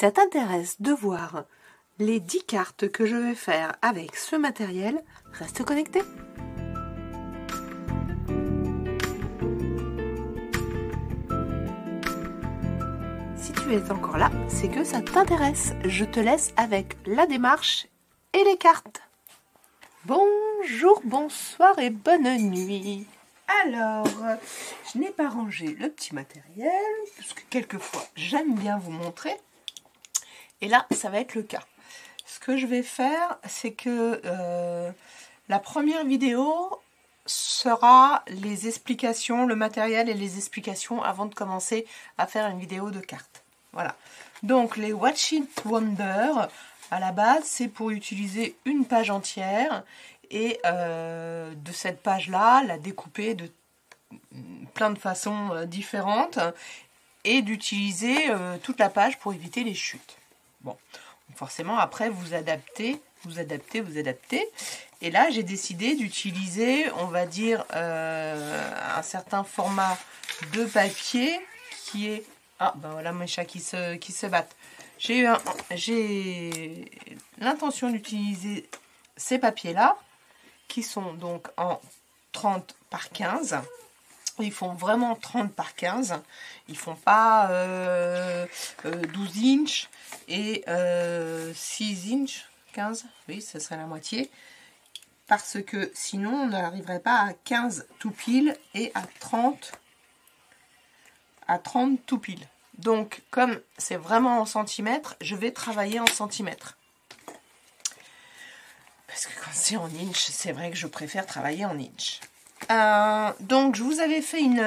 ça t'intéresse de voir les 10 cartes que je vais faire avec ce matériel, reste connecté. Si tu es encore là, c'est que ça t'intéresse. Je te laisse avec la démarche et les cartes. Bonjour, bonsoir et bonne nuit. Alors, je n'ai pas rangé le petit matériel, parce que quelquefois, j'aime bien vous montrer. Et là, ça va être le cas. Ce que je vais faire, c'est que la première vidéo sera les explications, le matériel et les explications avant de commencer à faire une vidéo de cartes. Voilà. Donc, les Watch It Wonder, à la base, c'est pour utiliser une page entière et de cette page-là, la découper de plein de façons différentes et d'utiliser toute la page pour éviter les chutes. Bon, forcément, après, vous adaptez. Et là, j'ai décidé d'utiliser, on va dire, un certain format de papier qui est... Ah, ben voilà mes chats qui se battent. J'ai l'intention d'utiliser ces papiers-là, qui sont donc en 30 par 15. Ils font vraiment 30 par 15. Ils font pas 12 inches et 6 inches, 15. Oui, ce serait la moitié. Parce que sinon, on n'arriverait pas à 15 tout pile et à 30 tout pile. Donc, comme c'est vraiment en centimètres, je vais travailler en centimètres. Parce que quand c'est en inch, c'est vrai que je préfère travailler en inch. Donc, je vous avais fait une...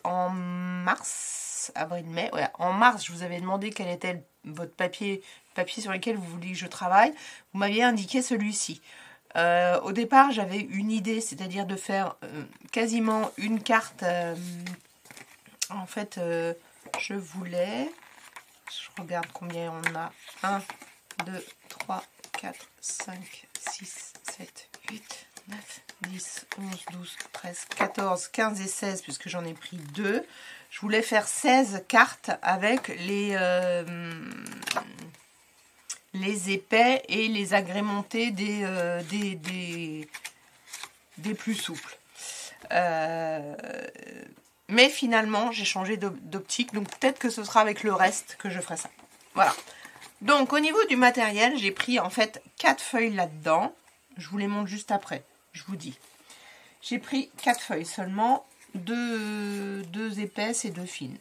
en mars, avril-mai, ouais, en mars, je vous avais demandé quel était votre papier sur lequel vous vouliez que je travaille. Vous m'aviez indiqué celui-ci. Au départ, j'avais une idée, c'est-à-dire de faire quasiment une carte. En fait, je voulais... Je regarde combien on a. 1, 2, 3, 4, 5, 6, 7, 8, 9, 10, 11, 12, 13, 14, 15 et 16, puisque j'en ai pris 2. Je voulais faire 16 cartes avec les épais et les agrémentés des plus souples. Mais finalement, j'ai changé d'optique, donc peut-être que ce sera avec le reste que je ferai ça. Voilà. Donc, au niveau du matériel, j'ai pris en fait 4 feuilles là-dedans. Je vous les montre juste après, je vous dis. J'ai pris 4 feuilles seulement, 2 épaisses et 2 fines.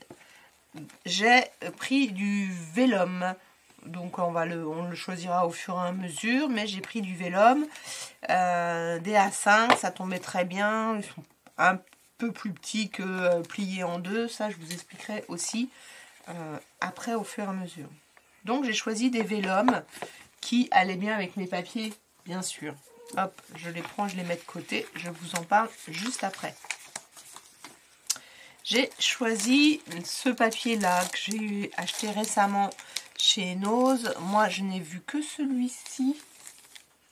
J'ai pris du vélum. Donc, on le choisira au fur et à mesure, mais j'ai pris du vélum, des A5, ça tombait très bien. Ils sont un peu plus petits que pliés en deux. Ça, je vous expliquerai aussi après au fur et à mesure. Donc, j'ai choisi des vélums qui allaient bien avec mes papiers, bien sûr. Hop, je les prends, je les mets de côté. Je vous en parle juste après. J'ai choisi ce papier-là que j'ai acheté récemment chez Nose. Moi, je n'ai vu que celui-ci.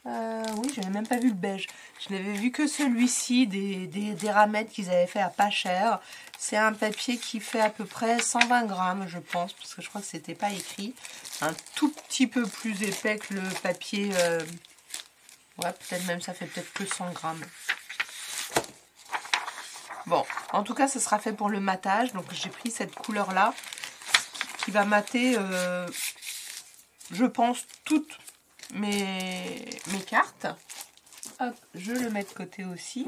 Oui, je n'ai même pas vu le beige. Je n'avais vu que celui-ci, des ramettes qu'ils avaient fait à pas cher. C'est un papier qui fait à peu près 120 grammes, je pense, parce que je crois que c'était pas écrit. Un tout petit peu plus épais que le papier. Ouais, peut-être même ça fait peut-être que 100 grammes. Bon, en tout cas, ce sera fait pour le matage. Donc, j'ai pris cette couleur-là qui va mater, je pense, toutes mes cartes. Hop, je le mets de côté aussi.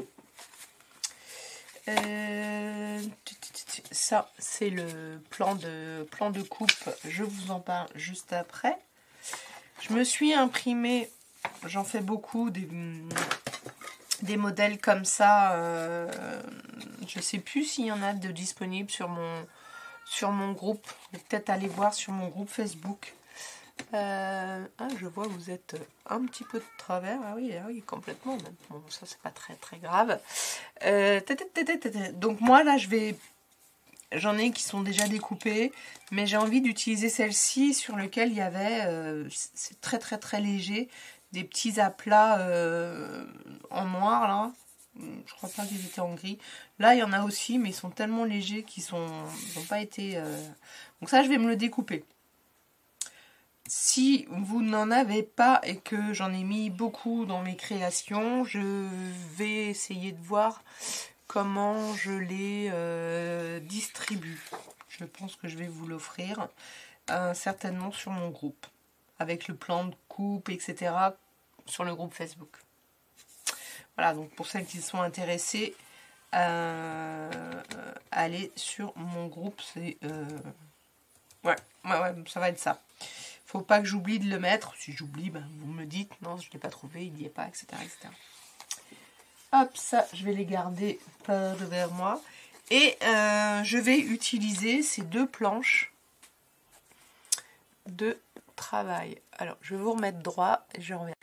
Ça, c'est le plan de coupe. Je vous en parle juste après. Je me suis imprimé, j'en fais beaucoup, des modèles comme ça. Je sais plus s'il y en a de disponibles sur mon groupe. Je vais peut-être aller voir sur mon groupe Facebook. Je vois que vous êtes un petit peu de travers. Ah oui, complètement. Bon, ça, c'est pas très très grave. Donc moi, là, j'en ai qui sont déjà découpées, mais j'ai envie d'utiliser celle-ci sur lequel il y avait, c'est très très très léger, des petits aplats en noir, là. Je crois pas qu'ils étaient en gris. Là, il y en a aussi, mais ils sont tellement légers qu'ils n'ont pas été... Donc ça, je vais me le découper. si vous n'en avez pas et que j'en ai mis beaucoup dans mes créations, je vais essayer de voir comment je les distribue. Je pense que je vais vous l'offrir certainement sur mon groupe, avec le plan de coupe, etc. sur le groupe Facebook. Voilà, donc pour celles qui sont intéressées, allez sur mon groupe. C'est ouais, ça va être ça. Faut pas que j'oublie de le mettre. Si j'oublie, ben, vous me dites, non, je ne l'ai pas trouvé, il n'y est pas, etc., etc. Hop, ça, je vais les garder par devers moi. Et je vais utiliser ces deux planches de travail. Alors, je vais vous remettre droit et je reviens.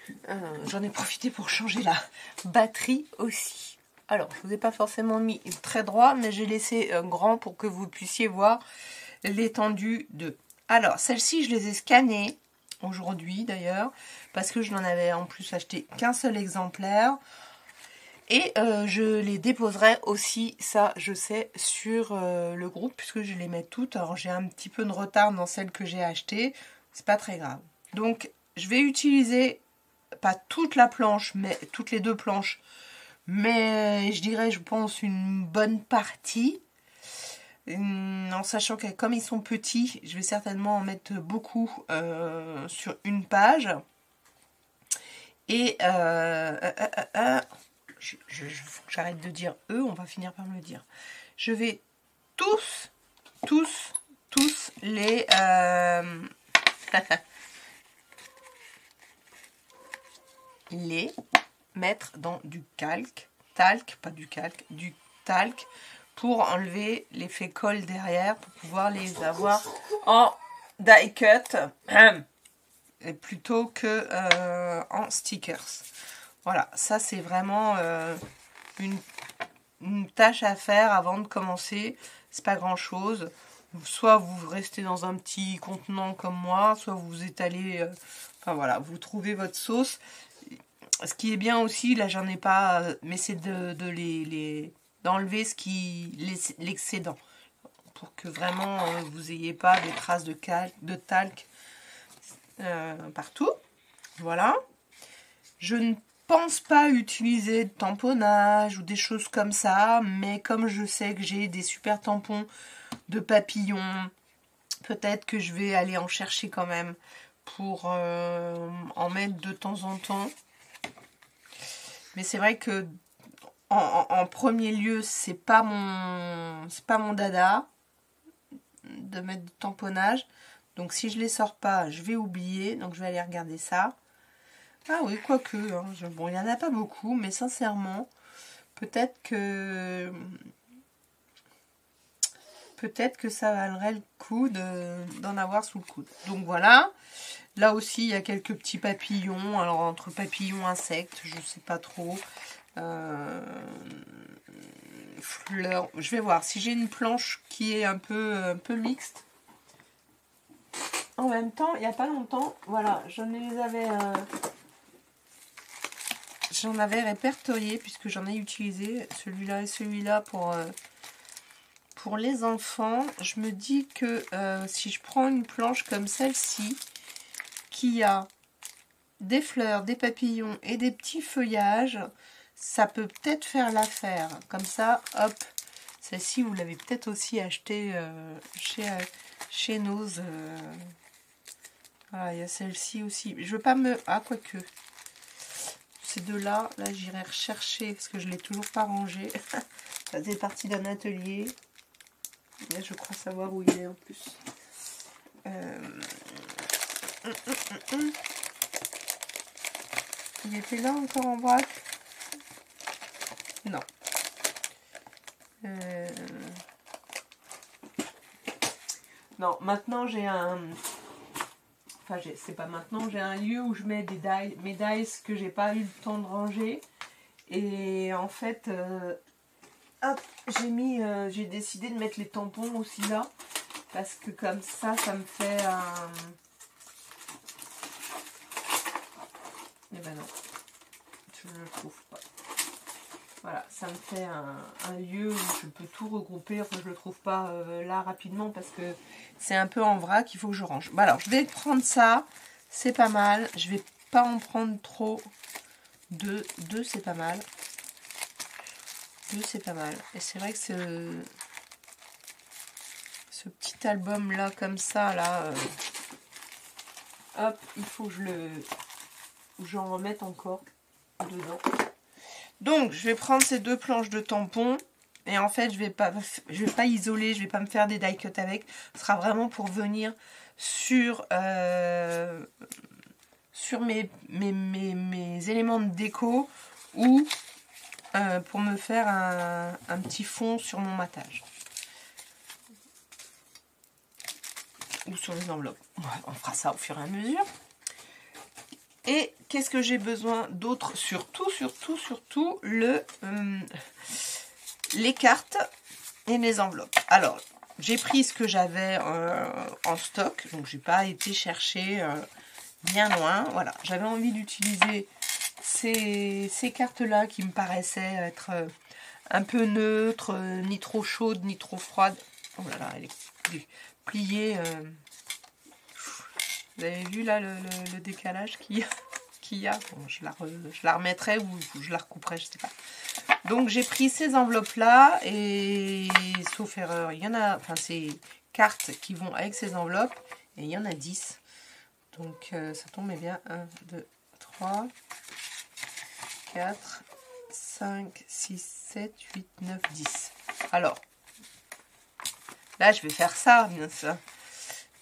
J'en ai profité pour changer la batterie aussi. Alors, je vous ai pas forcément mis très droit, mais j'ai laissé grand pour que vous puissiez voir l'étendue de. Alors, celles-ci, je les ai scannées aujourd'hui d'ailleurs, parce que je n'en avais en plus acheté qu'un seul exemplaire. Et je les déposerai aussi, ça je sais, sur le groupe, puisque je les mets toutes. Alors j'ai un petit peu de retard dans celles que j'ai achetées, c'est pas très grave. Donc je vais utiliser, pas toute la planche, mais toutes les deux planches, mais je dirais, je pense, une bonne partie. En sachant que comme ils sont petits, je vais certainement en mettre beaucoup sur une page. Et faut que j'arrête de dire eux, on va finir par me le dire. Je vais tous les les mettre dans du talc, pas du calque, du talc, pour enlever l'effet colle derrière, pour pouvoir les avoir en die cut plutôt que en stickers. Voilà, ça c'est vraiment une tâche à faire avant de commencer. C'est pas grand chose. Soit vous restez dans un petit contenant comme moi, soit vous étalez. Enfin voilà, vous trouvez votre sauce. Ce qui est bien aussi, là j'en ai pas, mais c'est d'enlever l'excédent. Pour que vraiment vous ayez pas des traces de talc partout. Voilà. Je ne pense pas utiliser de tamponnage ou des choses comme ça, mais comme je sais que j'ai des super tampons de papillons, peut-être que je vais aller en chercher quand même pour en mettre de temps en temps. Mais c'est vrai que en premier lieu, c'est pas mon dada de mettre du tamponnage. Donc si je les sors pas, je vais oublier. Donc je vais aller regarder ça. Ah oui, quoique, hein, bon, il n'y en a pas beaucoup, mais sincèrement, peut-être que ça valerait le coup d'en avoir sous le coude. Donc voilà, là aussi, il y a quelques petits papillons, alors entre papillons, insectes, je ne sais pas trop, fleurs, je vais voir si j'ai une planche qui est un peu mixte. En même temps, il n'y a pas longtemps, voilà, j'en avais répertorié puisque j'en ai utilisé celui-là et celui-là pour les enfants. Je me dis que si je prends une planche comme celle-ci qui a des fleurs, des papillons et des petits feuillages, ça peut peut-être faire l'affaire. Comme ça, hop, celle-ci vous l'avez peut-être aussi achetée chez Nose. Voilà, il y a celle-ci aussi. Je veux pas me... Ah, quoique... Ces deux-là, là, j'irai rechercher parce que je ne l'ai toujours pas rangé. Ça faisait partie d'un atelier. Là, je crois savoir où il est en plus. Il était là encore en vrac? Non. Non, maintenant j'ai un... Enfin, c'est pas maintenant, j'ai un lieu où je mets mes dies que j'ai pas eu le temps de ranger. Et en fait, hop, j'ai décidé de mettre les tampons aussi là. Parce que comme ça me fait un... Eh ben non, je ne le trouve pas. Voilà, ça me fait un lieu où je peux tout regrouper. Enfin, je le trouve pas là rapidement parce que c'est un peu en vrac, il faut que je range. Bon, alors, je vais prendre ça. c'est pas mal. Je vais pas en prendre trop. Deux c'est pas mal. 2 c'est pas mal. Et c'est vrai que ce petit album là comme ça là, hop, il faut que j'en remette encore dedans. Donc je vais prendre ces 2 planches de tampons. Et en fait, je vais pas isoler, je vais pas me faire des die cut avec. Ce sera vraiment pour venir sur mes éléments de déco ou pour me faire un petit fond sur mon matage. Ou sur les enveloppes. On fera ça au fur et à mesure. Et qu'est-ce que j'ai besoin d'autre? Surtout, les cartes et les enveloppes. Alors, j'ai pris ce que j'avais en stock, donc j'ai pas été chercher bien loin. Voilà, j'avais envie d'utiliser ces cartes-là qui me paraissaient être un peu neutres, ni trop chaudes, ni trop froides. Oh là là, elle est pliée. Vous avez vu là le décalage qu'il y a, bon, je la remettrai ou je la recouperai, je sais pas. Donc j'ai pris ces enveloppes là et sauf erreur, il y en a, enfin ces cartes qui vont avec ces enveloppes et il y en a 10. Donc ça tombe bien. 1, 2, 3, 4, 5, 6, 7, 8, 9, 10. Alors là je vais faire ça bien sûr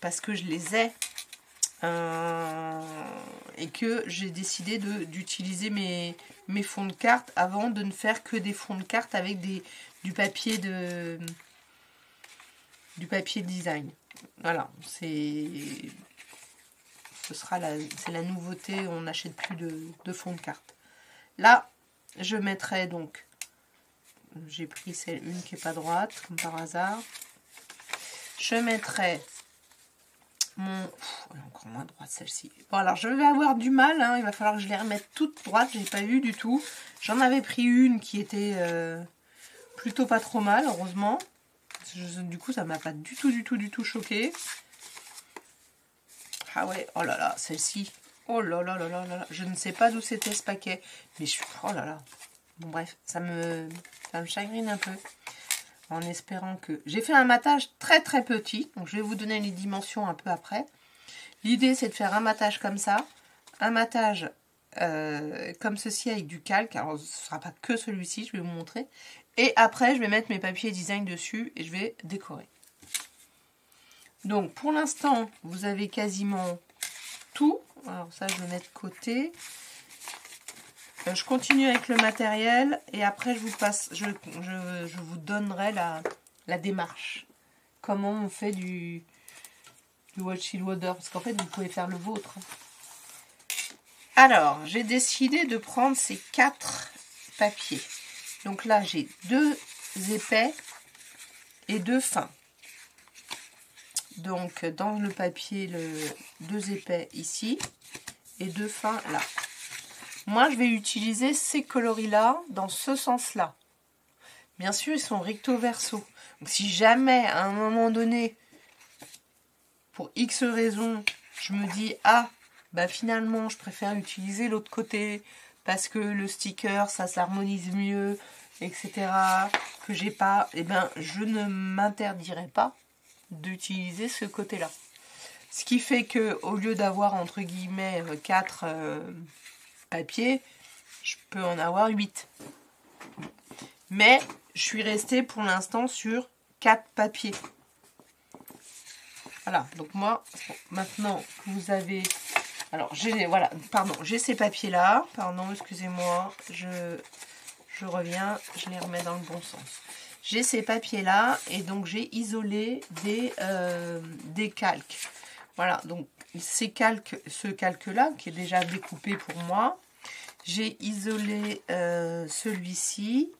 parce que je les ai. Et que j'ai décidé d'utiliser mes fonds de cartes avant de ne faire que des fonds de cartes avec du papier de design. Voilà, c'est la nouveauté, on n'achète plus de fonds de cartes. Là, je mettrai donc, j'ai pris une qui est pas droite, comme par hasard. Je mettrai encore moins droite celle-ci. Bon alors je vais avoir du mal, hein, il va falloir que je les remette toutes droites, j'ai pas vu du tout. J'en avais pris une qui était plutôt pas trop mal, heureusement. Du coup ça m'a pas du tout choqué. Ah ouais, oh là là, celle-ci. Oh là là là là là, je ne sais pas d'où c'était ce paquet. Mais je suis. Oh là là. Bon bref, ça me chagrine un peu. En espérant que... J'ai fait un matage très petit. Donc je vais vous donner les dimensions un peu après. L'idée c'est de faire un matage comme ça. Un matage comme ceci avec du calque. Alors ce ne sera pas que celui-ci, je vais vous montrer. Et après je vais mettre mes papiers design dessus et je vais décorer. Donc pour l'instant vous avez quasiment tout. Alors ça je vais mettre de côté. Je continue avec le matériel et après je vous passe, je vous donnerai la démarche. Comment on fait du Washi Water, parce qu'en fait vous pouvez faire le vôtre. Alors j'ai décidé de prendre ces 4 papiers. Donc là j'ai 2 épais et 2 fins. Donc dans le papier, 2 épais ici et 2 fins là. Moi, je vais utiliser ces coloris-là dans ce sens-là. Bien sûr, ils sont recto-verso. Donc, si jamais, à un moment donné, pour X raison, je me dis « Ah, bah finalement, je préfère utiliser l'autre côté parce que le sticker, ça s'harmonise mieux, etc. » que j'ai pas, eh ben, je ne m'interdirai pas d'utiliser ce côté-là. Ce qui fait que au lieu d'avoir, entre guillemets, 4... papier, je peux en avoir 8. Mais je suis restée pour l'instant sur 4 papiers. Voilà, donc moi, maintenant vous avez... Alors, j'ai ces papiers-là. Pardon, excusez-moi, je reviens, je les remets dans le bon sens. J'ai ces papiers-là et donc j'ai isolé des calques. Voilà, donc ce calque-là, qui est déjà découpé pour moi, j'ai isolé celui-ci,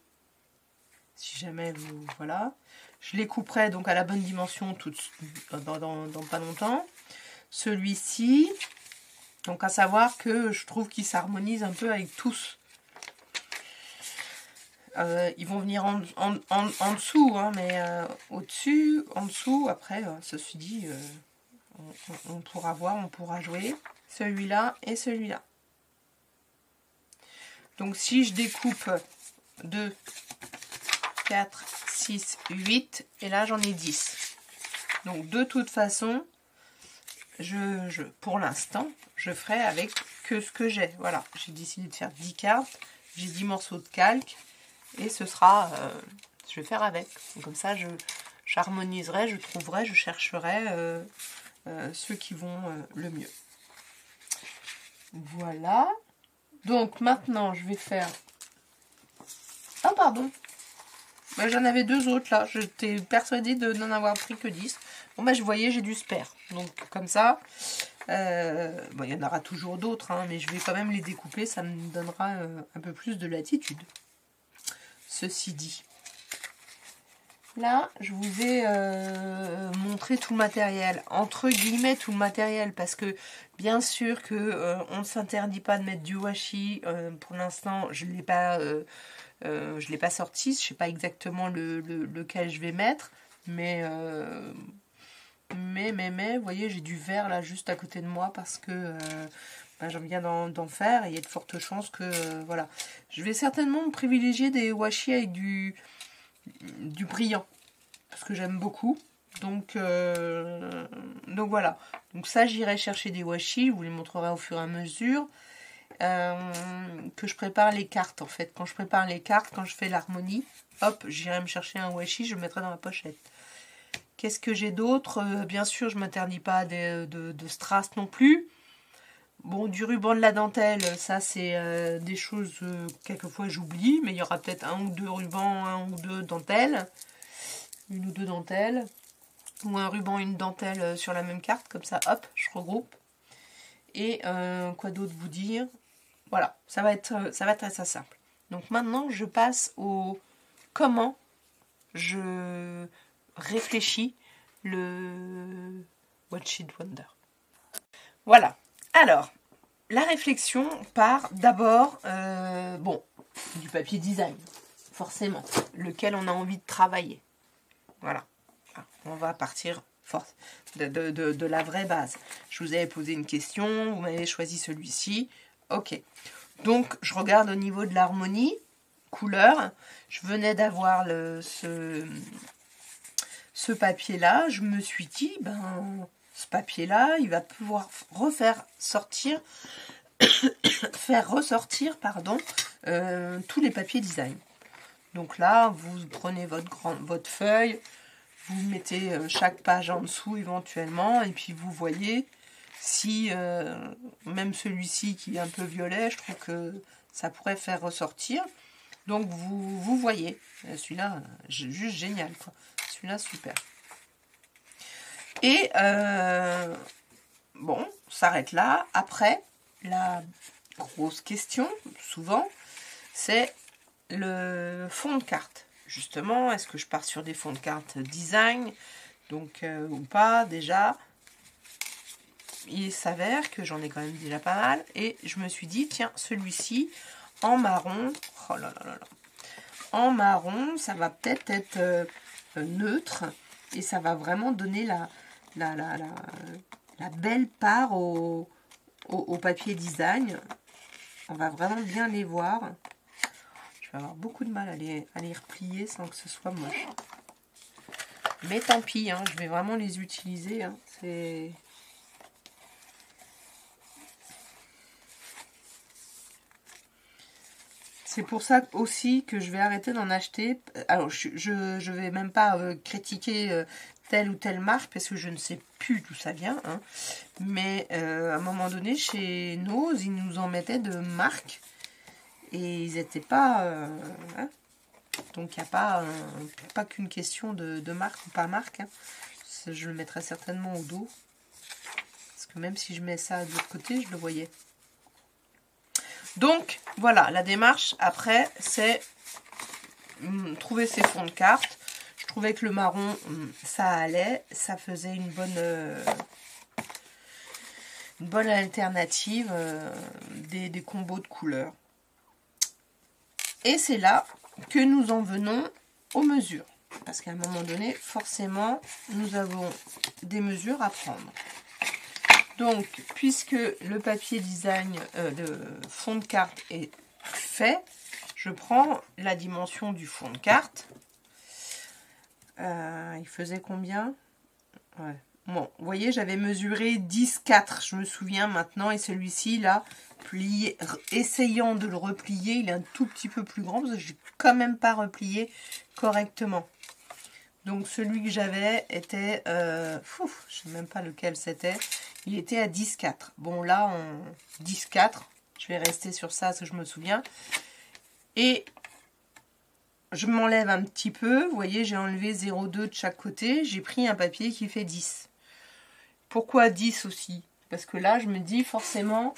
si jamais vous... Voilà. Je les couperai donc à la bonne dimension dans pas longtemps. Celui-ci, donc à savoir que je trouve qu'il s'harmonise un peu avec tous. Ils vont venir en dessous, hein, mais au-dessus, en dessous, après, ceci dit... on pourra voir, on pourra jouer celui-là et celui-là. Donc si je découpe 2, 4, 6, 8, et là j'en ai 10. Donc de toute façon, pour l'instant, je ferai avec que ce que j'ai. Voilà, j'ai décidé de faire 10 cartes, j'ai 10 morceaux de calque, et ce sera, je vais faire avec. Donc, comme ça, j'harmoniserai, je trouverai, je chercherai ceux qui vont le mieux. Voilà. Donc maintenant, je vais faire... Ah pardon, j'en avais 2 autres là, j'étais persuadée de n'en avoir pris que 10. Bon je voyais, j'ai du spare. Donc comme ça, bon, il y en aura toujours d'autres, hein, mais je vais quand même les découper, ça me donnera un peu plus de latitude. Ceci dit. Là, je vous ai montré tout le matériel, entre guillemets tout le matériel, parce que bien sûr que on ne s'interdit pas de mettre du washi. Pour l'instant, je ne l'ai pas, sorti, je ne sais pas exactement lequel je vais mettre, mais vous voyez, j'ai du verre là juste à côté de moi parce que j'aime bien d'en faire et il y a de fortes chances que voilà. Je vais certainement privilégier des washi avec du brillant parce que j'aime beaucoup, donc voilà. Donc ça, j'irai chercher des washi, je vous les montrerai au fur et à mesure que je prépare les cartes. En fait, quand je prépare les cartes, quand je fais l'harmonie, hop, j'irai me chercher un washi, je le mettrai dans ma pochette. Qu'est-ce que j'ai d'autre? Bien sûr, je ne m'interdis pas de strass non plus. Bon, du ruban, de la dentelle, ça c'est des choses quelquefois j'oublie, mais il y aura peut-être 1 ou 2 rubans, 1 ou 2 dentelles, 1 ou 2 dentelles, ou un ruban, une dentelle sur la même carte, comme ça, hop, je regroupe. Et quoi d'autre vous dire? Voilà, ça va être assez simple. Donc maintenant, je passe au comment je réfléchis le Watch It Wonder. Voilà. Alors, la réflexion part d'abord, du papier design, forcément, lequel on a envie de travailler. Voilà. On va partir de la vraie base. Je vous avais posé une question, vous m'avez choisi celui-ci. Ok. Donc, je regarde au niveau de l'harmonie, couleur. Je venais d'avoir ce papier-là. Je me suis dit, ce papier-là, il va pouvoir faire ressortir tous les papiers design. Donc là, vous prenez votre feuille, vous mettez chaque page en dessous éventuellement, et puis vous voyez si, même celui-ci qui est un peu violet, je trouve que ça pourrait faire ressortir. Donc vous voyez, celui-là, juste génial, quoi. Celui-là, super. Et bon, on s'arrête là. Après, la grosse question, souvent, c'est le fond de carte. Justement, est-ce que je pars sur des fonds de carte design, donc ou pas déjà? Il s'avère que j'en ai quand même déjà pas mal. Et je me suis dit, tiens, celui-ci, en marron, oh là là là là, en marron, ça va peut-être être neutre. Et ça va vraiment donner la belle part au papier design. On va vraiment bien les voir. Je vais avoir beaucoup de mal à les replier sans que ce soit moche. Mais tant pis, hein, je vais vraiment les utiliser. Hein, c'est pour ça aussi que je vais arrêter d'en acheter. Alors, je vais même pas critiquer telle ou telle marque parce que je ne sais plus d'où ça vient. Hein. Mais à un moment donné, chez Nose, ils nous en mettaient de marques et ils n'étaient pas... hein. Donc, il n'y a pas qu'une question de marque ou pas marque. Hein. Je le mettrai certainement au dos. Parce que même si je mets ça de l'autre côté, je le voyais. Donc, voilà, la démarche, après, c'est trouver ses fonds de carte. Je trouvais que le marron, ça allait. Ça faisait une bonne alternative des combos de couleurs. Et c'est là que nous en venons aux mesures. Parce qu'à un moment donné, forcément, nous avons des mesures à prendre. Donc, puisque le papier design, le fond de carte est fait, je prends la dimension du fond de carte. Il faisait combien? Ouais. Bon, vous voyez, j'avais mesuré 10,4, je me souviens maintenant, et celui-ci, là, plié, essayant de le replier, il est un tout petit peu plus grand, parce que je n'ai quand même pas replié correctement. Donc, celui que j'avais était, je ne sais même pas lequel c'était, il était à 10,4. Bon, là, on 10,4, je vais rester sur ça, parce que je me souviens. Et je m'enlève un petit peu, vous voyez, j'ai enlevé 0,2 de chaque côté, j'ai pris un papier qui fait 10. Pourquoi 10 aussi? Parce que là, je me dis forcément,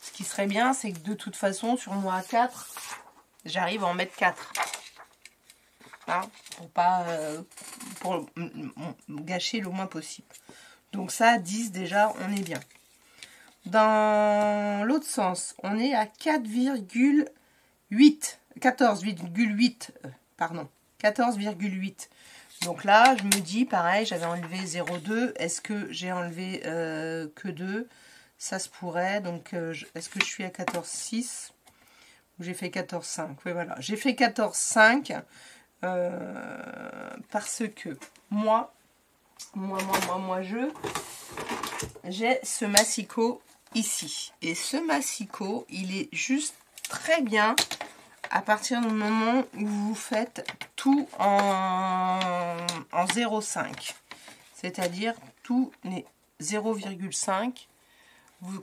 ce qui serait bien, c'est que de toute façon, sur moi à 4, j'arrive à en mettre 4. Hein, pour gâcher le moins possible. Donc ça, 10 déjà, on est bien. Dans l'autre sens, on est à 14,8, pardon, 14,8. Donc là, je me dis, pareil, j'avais enlevé 0,2. Est-ce que j'ai enlevé que 2? Ça se pourrait. Donc, est-ce que je suis à 14,6 ou j'ai fait 14,5? Oui, voilà. J'ai fait 14,5 parce que j'ai ce massicot ici. Et ce massicot, il est juste très bien à partir du moment où vous faites tout en 0,5. C'est-à-dire tous les 0,5.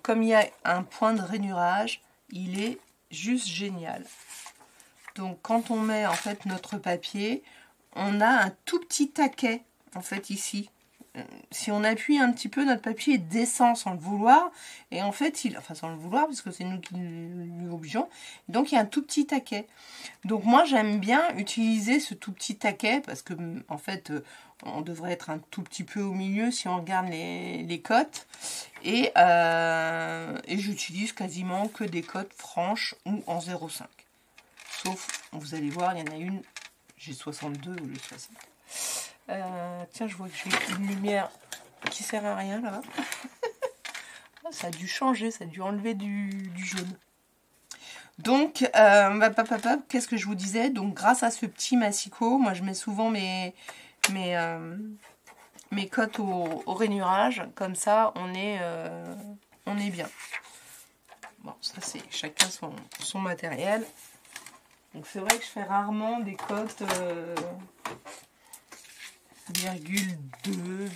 Comme il y a un point de rainurage, il est juste génial. Donc quand on met en fait notre papier, on a un tout petit taquet en fait ici. Si on appuie un petit peu, notre papier descend sans le vouloir. Et en fait, sans le vouloir, parce que c'est nous qui nous obligeons. Donc, il y a un tout petit taquet. Donc, moi, j'aime bien utiliser ce tout petit taquet. Parce que, en fait, on devrait être un tout petit peu au milieu si on regarde les cotes. Et j'utilise quasiment que des cotes franches ou en 0,5. Sauf, vous allez voir, il y en a une, j'ai 62 ou j'ai 60. Tiens, je vois que j'ai une lumière qui sert à rien là. Ça a dû changer, ça a dû enlever du jaune. Donc, qu'est-ce que je vous disais? Donc, grâce à ce petit massicot, moi je mets souvent mes cotes au rainurage. Comme ça, on est bien. Bon, ça c'est chacun son matériel. Donc, c'est vrai que je fais rarement des cotes... 0,2,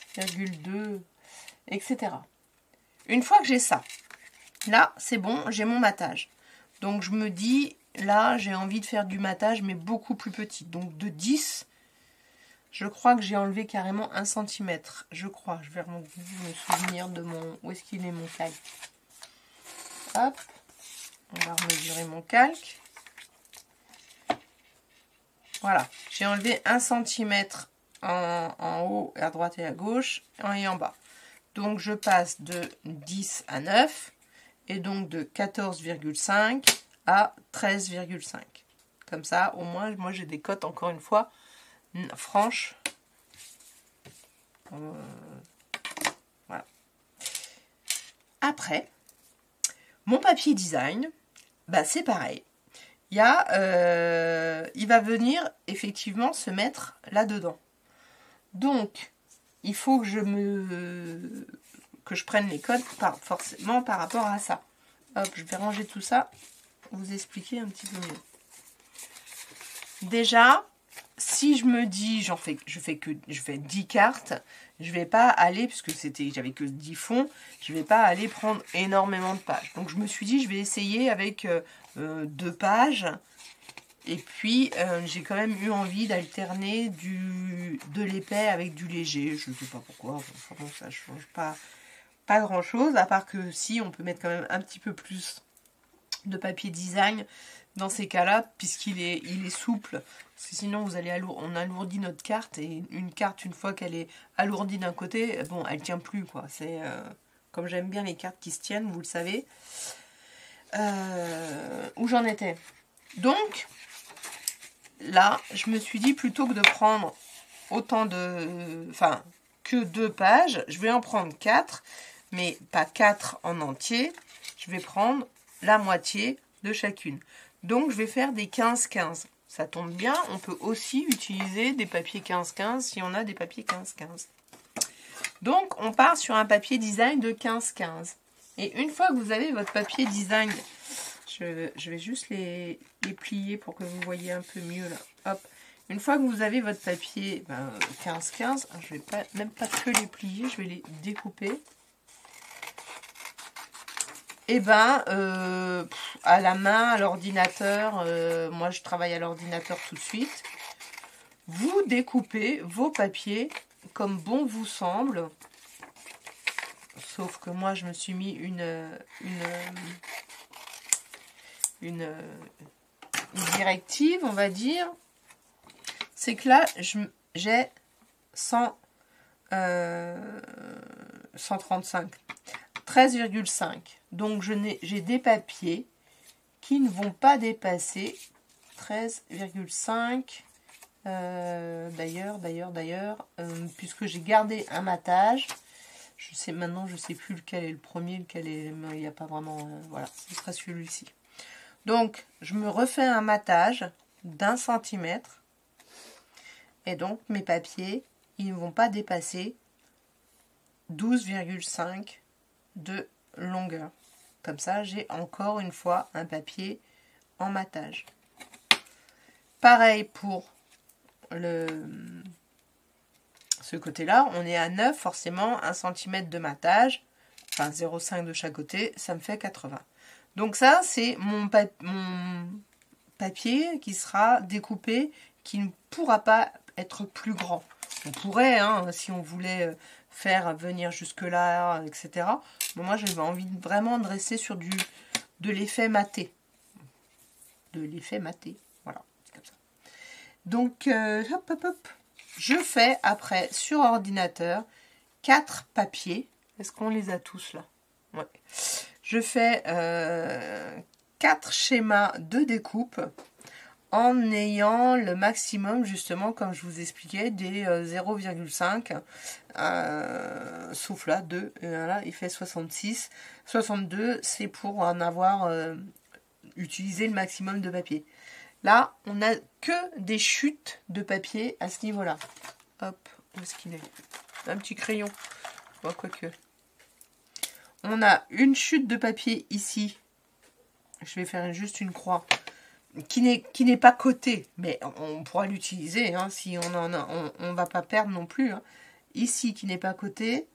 0,2, etc. Une fois que j'ai ça, là, c'est bon, j'ai mon matage. Donc, je me dis, là, j'ai envie de faire du matage, mais beaucoup plus petit. Donc, de 10, je crois que j'ai enlevé carrément 1 cm. Je crois, je vais me souvenir de mon... Où est-ce qu'il est, mon calque? Hop, on va remesurer mon calque. Voilà, j'ai enlevé 1 cm en haut, à droite et à gauche, et en bas. Donc, je passe de 10 à 9, et donc de 14,5 à 13,5. Comme ça, au moins, moi, j'ai des cotes, encore une fois, franches. Voilà. Après, mon papier design, bah, c'est pareil. Il va venir effectivement se mettre là-dedans. Donc, il faut que je prenne les codes forcément par rapport à ça. Hop, je vais ranger tout ça pour vous expliquer un petit peu mieux. Déjà, si je me dis, je fais 10 cartes, je vais pas aller, puisque j'avais que 10 fonds, je vais pas aller prendre énormément de pages. Donc je me suis dit, je vais essayer avec 2 pages. Et puis j'ai quand même eu envie d'alterner de l'épais avec du léger. Je ne sais pas pourquoi. Enfin, bon, ça ne change pas grand chose, à part que si on peut mettre quand même un petit peu plus de papier design dans ces cas-là, puisqu'il est souple. Parce que sinon, on alourdit notre carte, et une carte, une fois qu'elle est alourdie d'un côté, bon, elle tient plus, quoi. C'est comme j'aime bien les cartes qui se tiennent, vous le savez. Où j'en étais. Donc, là, je me suis dit, plutôt que de prendre autant de... Enfin, que 2 pages. Je vais en prendre 4, mais pas 4 en entier. Je vais prendre la moitié de chacune. Donc, je vais faire des 15-15. Ça tombe bien, on peut aussi utiliser des papiers 15-15 si on a des papiers 15-15. Donc, on part sur un papier design de 15-15. Et une fois que vous avez votre papier design, je vais juste les plier pour que vous voyez un peu mieux là. Hop. Une fois que vous avez votre papier 15-15, je vais même pas que les plier, je vais les découper. Et à la main, à l'ordinateur, moi je travaille à l'ordinateur tout de suite. Vous découpez vos papiers comme bon vous semble. Sauf que moi je me suis mis une directive, on va dire. C'est que là, j'ai 135. 13,5. Donc j'ai des papiers qui ne vont pas dépasser 13,5. D'ailleurs, puisque j'ai gardé un matage, je sais plus lequel est le premier, lequel est... Il n'y a pas vraiment... voilà, ce sera celui-ci. Donc, je me refais un matage d'1 centimètre. Et donc, mes papiers, ils ne vont pas dépasser 12,5 de longueur. Comme ça, j'ai encore une fois un papier en matage. Pareil pour ce côté-là. On est à 9, forcément, 1 cm de matage. Enfin, 0,5 de chaque côté, ça me fait 80. Donc ça, c'est mon papier qui sera découpé, qui ne pourra pas être plus grand. On pourrait, hein, si on voulait faire venir jusque-là, etc. Mais moi, j'avais envie vraiment de rester sur de l'effet maté. De l'effet maté, voilà, c'est comme ça. Donc, hop. Je fais après, sur ordinateur, 4 papiers. Est-ce qu'on les a tous là? Ouais. Je fais 4 schémas de découpe en ayant le maximum, justement, comme je vous expliquais, des 0,5. Sauf là, 2. Là, il fait 66. 62, c'est pour en avoir utilisé le maximum de papier. Là, on n'a que des chutes de papier à ce niveau-là. Hop, où est-ce qu'il est? Un petit crayon. Bon, quoique. On a une chute de papier ici. Je vais faire juste une croix. Qui n'est pas cotée. Mais on pourra l'utiliser. Hein, si on en a, on ne va pas perdre non plus. Hein. Ici, qui n'est pas cotée.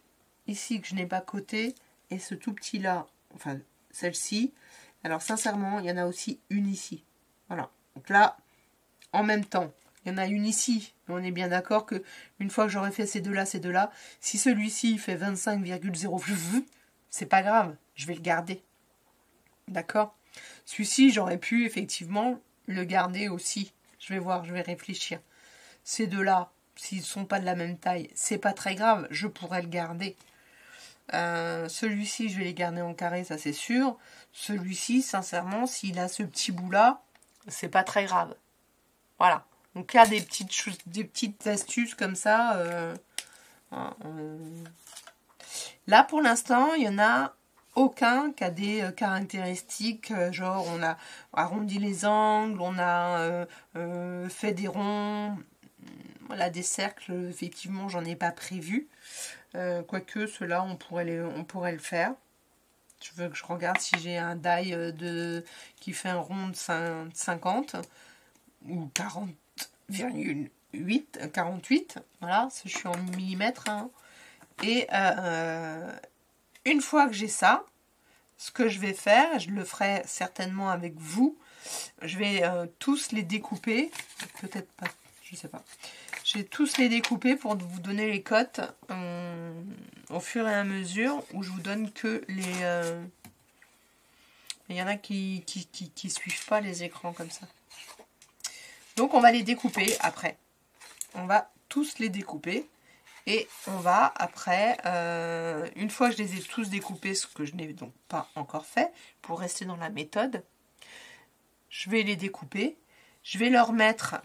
Ici, que je n'ai pas coté. Et ce tout petit là. Enfin, celle-ci. Alors, sincèrement, il y en a aussi une ici. Voilà. Donc là, en même temps, il y en a une ici. On est bien d'accord que une fois que j'aurai fait ces deux-là, si celui-ci fait 25,0, c'est pas grave. Je vais le garder. D'accord? Celui-ci, j'aurais pu effectivement le garder aussi. Je vais voir, je vais réfléchir. Ces deux-là, s'ils ne sont pas de la même taille, c'est pas très grave. Je pourrais le garder. Celui-ci, je vais les garder en carré, ça c'est sûr. Celui-ci, sincèrement, s'il a ce petit bout-là, c'est pas très grave. Voilà. Donc il y a des petites astuces comme ça. Là, pour l'instant, il y en a aucun qui a des caractéristiques, genre on a arrondi les angles, on a fait des ronds, voilà, des cercles, effectivement, j'en ai pas prévu. Quoique, ceux-là, on pourrait le faire. Je veux que je regarde si j'ai un die qui fait un rond de 50 ou 48. Voilà, je suis en millimètres. Hein. Et une fois que j'ai ça, ce que je vais faire, je le ferai certainement avec vous, je vais tous les découper. Peut-être pas, je sais pas. Je vais tous les découper pour vous donner les cotes au fur et à mesure où je vous donne que les... il y en a qui suivent pas les écrans comme ça. Donc on va les découper après. On va tous les découper. Et on va après, une fois que je les ai tous découpés, ce que je n'ai donc pas encore fait, pour rester dans la méthode, je vais les découper. Je vais leur mettre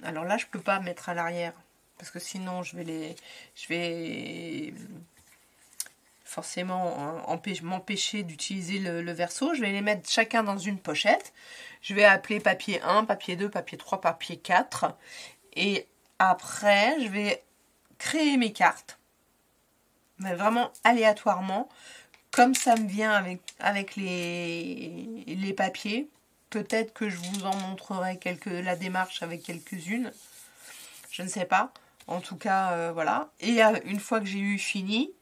Alors là, je peux pas mettre à l'arrière parce que sinon je vais forcément m'empêcher d'utiliser le verso. Je vais les mettre chacun dans une pochette. Je vais appeler papier 1, papier 2, papier 3, papier 4. Et après, je vais créer mes cartes. Mais vraiment aléatoirement. Comme ça me vient avec les papiers. Peut-être que je vous en montrerai la démarche avec quelques-unes. Je ne sais pas. En tout cas, voilà. Et une fois que j'ai eu fini,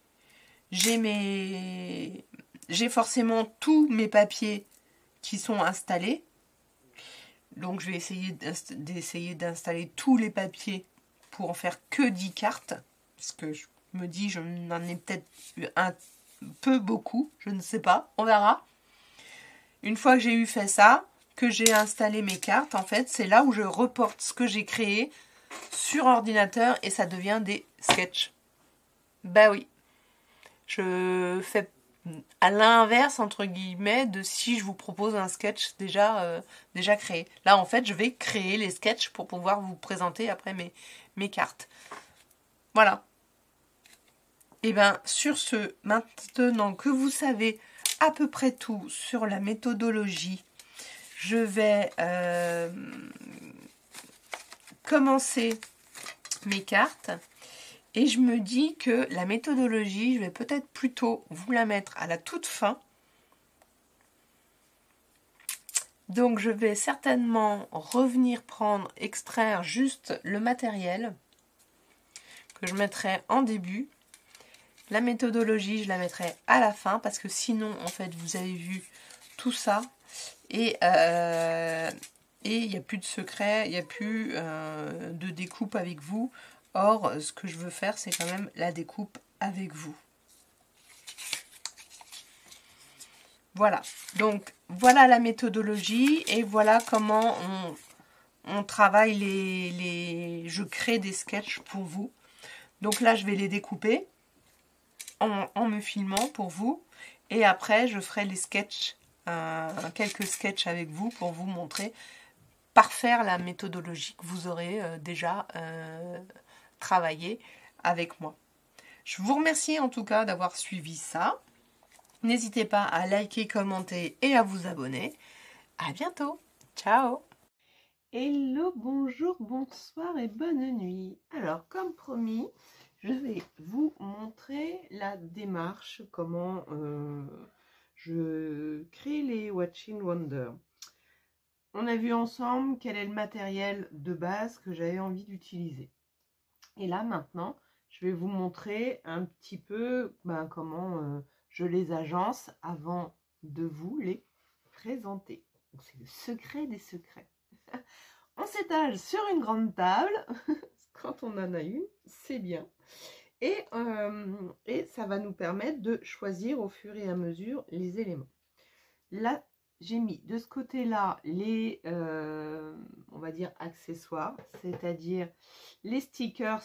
j'ai forcément tous mes papiers qui sont installés. Donc je vais essayer d'installer tous les papiers pour en faire que 10 cartes. Parce que je me dis, je n'en ai peut-être eu un peu beaucoup. Je ne sais pas. On verra. Une fois que j'ai eu fait ça, que j'ai installé mes cartes, en fait, c'est là où je reporte ce que j'ai créé sur ordinateur et ça devient des sketchs. Bah oui. Je fais à l'inverse, entre guillemets, de si je vous propose un sketch déjà créé. Là, en fait, je vais créer les sketchs pour pouvoir vous présenter après mes cartes. Voilà. Et bien, sur ce, maintenant que vous savez à peu près tout sur la méthodologie, je vais commencer mes cartes. Et je me dis que la méthodologie, je vais peut-être plutôt vous la mettre à la toute fin. Donc je vais certainement revenir extraire juste le matériel que je mettrai en début. La méthodologie, je la mettrai à la fin parce que sinon, en fait, vous avez vu tout ça. Et il n'y a plus de secret, il n'y a plus de découpe avec vous. Or, ce que je veux faire, c'est quand même la découpe avec vous. Voilà. Donc, voilà la méthodologie et voilà comment on travaille je crée des sketchs pour vous. Donc là, je vais les découper en me filmant pour vous. Et après, je ferai les sketchs, quelques sketchs avec vous pour vous montrer, parfaire la méthodologie que vous aurez déjà travailler avec moi. Je vous remercie en tout cas d'avoir suivi ça. N'hésitez pas à liker, commenter et à vous abonner. À bientôt. Ciao. Hello, bonjour, bonsoir et bonne nuit. Alors, comme promis, je vais vous montrer la démarche, comment je crée les Watching Wonders. On a vu ensemble quel est le matériel de base que j'avais envie d'utiliser. Et là, maintenant, je vais vous montrer un petit peu comment je les agence avant de vous les présenter. C'est le secret des secrets. On s'étale sur une grande table. Quand on en a une, c'est bien. Et ça va nous permettre de choisir au fur et à mesure les éléments. Là, j'ai mis de ce côté-là les, on va dire, accessoires, c'est-à-dire les stickers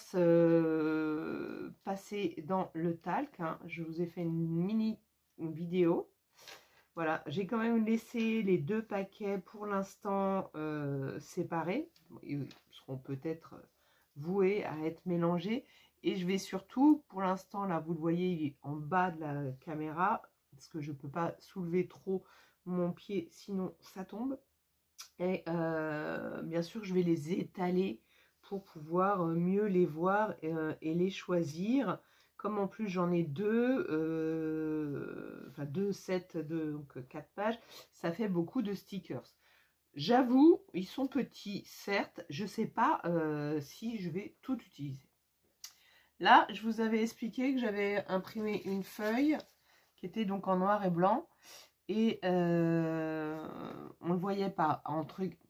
passés dans le talc. Hein. Je vous ai fait une mini vidéo. Voilà, j'ai quand même laissé les deux paquets pour l'instant séparés. Ils seront peut-être voués à être mélangés. Et je vais surtout, pour l'instant, là, vous le voyez, il est en bas de la caméra, parce que je ne peux pas soulever trop mon pied, sinon ça tombe. Et bien sûr, je vais les étaler pour pouvoir mieux les voir et les choisir. Comme en plus j'en ai deux sets de donc 4 pages, ça fait beaucoup de stickers. J'avoue, ils sont petits, certes, je ne sais pas si je vais tout utiliser. Là, je vous avais expliqué que j'avais imprimé une feuille qui était donc en noir et blanc. Et on ne le voyait pas.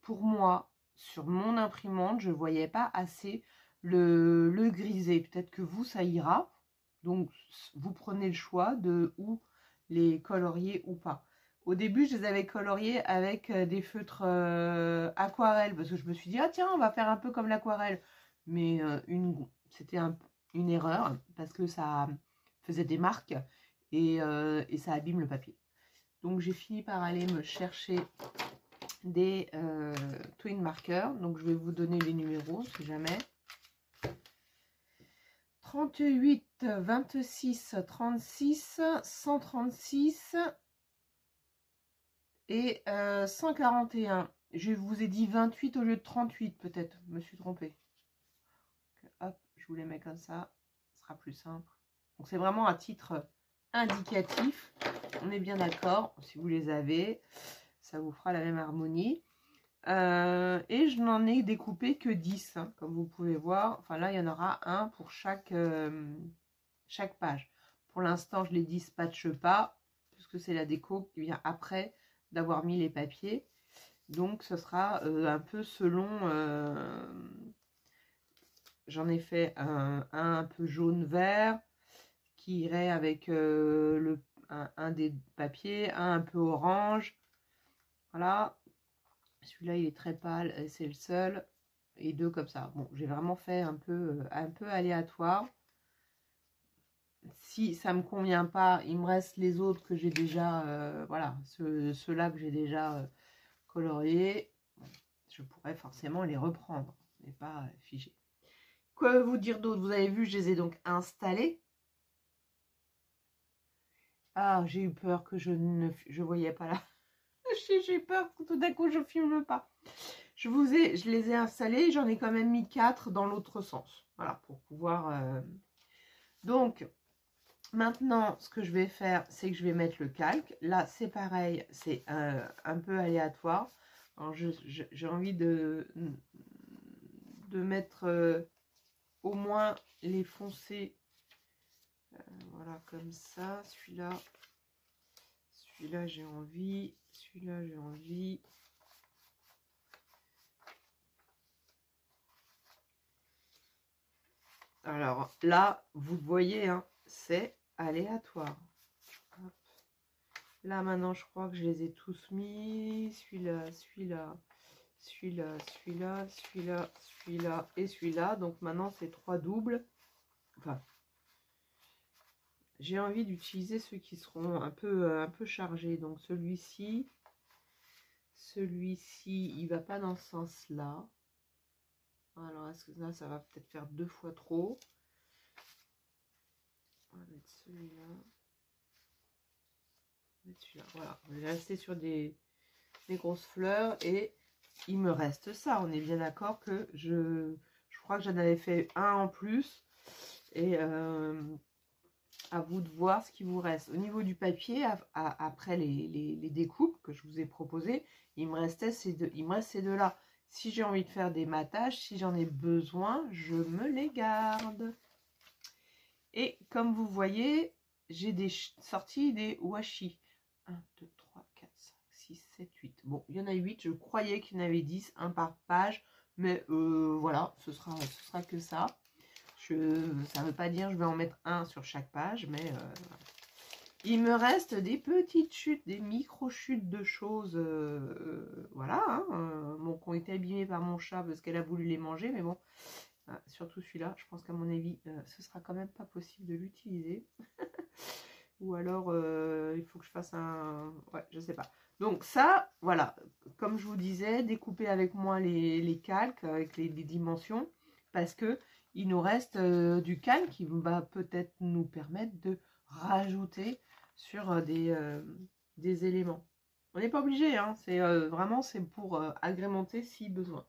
Pour moi, sur mon imprimante, je ne voyais pas assez le grisé. Peut-être que vous, ça ira. Donc, vous prenez le choix de où les colorier ou pas. Au début, je les avais coloriés avec des feutres aquarelle. Parce que je me suis dit, ah tiens, on va faire un peu comme l'aquarelle. Mais c'était une erreur. Parce que ça faisait des marques. Et ça abîme le papier. Donc j'ai fini par aller me chercher des twin markers. Donc je vais vous donner les numéros si jamais. 38, 26, 36, 136 et 141. Je vous ai dit 28 au lieu de 38 peut-être, je me suis trompée. Hop, je vous les mets comme ça, ce sera plus simple. Donc c'est vraiment à titre indicatif, on est bien d'accord, si vous les avez, ça vous fera la même harmonie. Et je n'en ai découpé que 10, hein, comme vous pouvez voir. Enfin là, il y en aura un pour chaque page. Pour l'instant, je les dispatche pas, puisque c'est la déco qui vient après d'avoir mis les papiers. Donc ce sera un peu selon... j'en ai fait un peu jaune-vert, qui irait avec un des papiers, un peu orange. Voilà. Celui-là, il est très pâle, c'est le seul. Et deux comme ça. Bon, j'ai vraiment fait un peu aléatoire. Si ça me convient pas, il me reste les autres que j'ai déjà, voilà, ceux-là que j'ai déjà coloriés. Je pourrais forcément les reprendre, mais pas figés. Quoi vous dire d'autre? Vous avez vu, je les ai donc installés. Ah, j'ai eu peur que je voyais pas là. J'ai peur que tout d'un coup je filme pas. Je les ai installés, j'en ai quand même mis 4 dans l'autre sens. Voilà, pour pouvoir... Donc, maintenant, ce que je vais faire, c'est que je vais mettre le calque. Là, c'est pareil, c'est un peu aléatoire. Alors, j'ai envie de mettre au moins les foncés. Voilà, comme ça. Celui-là, j'ai envie. Celui-là, j'ai envie. Alors là, vous voyez, hein, c'est aléatoire. Hop. Là, maintenant, je crois que je les ai tous mis. Celui-là, celui-là, celui-là, celui-là, celui-là, celui-là et celui-là. Donc maintenant, c'est 3 doubles. Enfin, j'ai envie d'utiliser ceux qui seront un peu chargés. Donc celui-ci, il va pas dans ce sens-là. Alors, est-ce que là, ça va peut-être faire 2 fois trop? On va mettre celui-là. Celui-là. Voilà, on est resté sur des grosses fleurs et il me reste ça. On est bien d'accord que je crois que j'en avais fait un en plus et à vous de voir ce qui vous reste. Au niveau du papier, après les découpes que je vous ai proposées, il me reste ces deux-là. Si j'ai envie de faire des matages, si j'en ai besoin, je me les garde. Et comme vous voyez, j'ai sorti des washi. 1, 2, 3, 4, 5, 6, 7, 8. Bon, il y en a 8. Je croyais qu'il y en avait 10, un par page. Mais voilà, ce sera que ça. Ça ne veut pas dire que je vais en mettre un sur chaque page. Mais il me reste des petites chutes, des micro-chutes de choses. Voilà, hein, bon, qui ont été abîmées par mon chat parce qu'elle a voulu les manger. Mais bon, surtout celui-là, je pense qu'à mon avis, ce sera quand même pas possible de l'utiliser. Ou alors, il faut que je fasse un... Ouais, je sais pas. Donc ça, voilà, comme je vous disais, découpez avec moi les calques, avec les dimensions, parce que il nous reste du calque qui va peut-être nous permettre de rajouter sur des éléments. On n'est pas obligé, hein, c'est vraiment, c'est pour agrémenter si besoin.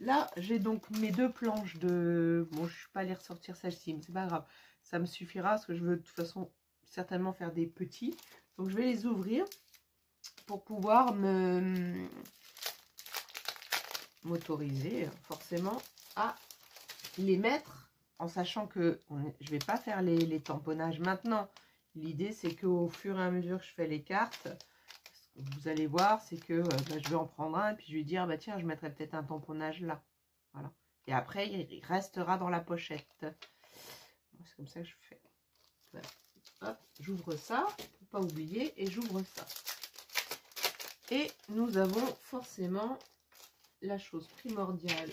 Là, j'ai donc mes 2 planches de... Bon, je ne suis pas allée ressortir celle-ci, mais c'est pas grave. Ça me suffira, parce que je veux de toute façon certainement faire des petits. Donc, je vais les ouvrir pour pouvoir m'autoriser forcément à les mettre, en sachant que je ne vais pas faire les tamponnages maintenant. L'idée, c'est qu'au fur et à mesure que je fais les cartes... Vous allez voir, c'est que je vais en prendre un et puis je vais dire, bah tiens, je mettrai peut-être un tamponnage là. Voilà. Et après, il restera dans la pochette. C'est comme ça que je fais. Voilà. Hop, j'ouvre ça, pour pas oublier, et j'ouvre ça. Et nous avons forcément la chose primordiale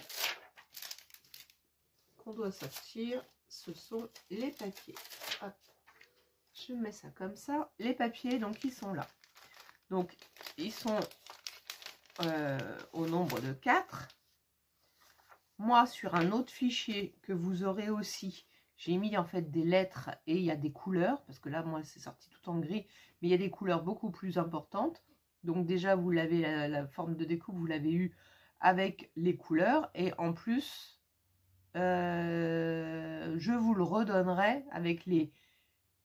qu'on doit sortir, ce sont les papiers. Hop. Je mets ça comme ça. Les papiers, donc, ils sont là. Donc, ils sont au nombre de 4. Moi, sur un autre fichier que vous aurez aussi, j'ai mis en fait des lettres et il y a des couleurs, parce que là, moi, c'est sorti tout en gris, mais il y a des couleurs beaucoup plus importantes. Donc déjà, vous l'avez, la forme de découpe, vous l'avez eu avec les couleurs. Et en plus, je vous le redonnerai avec les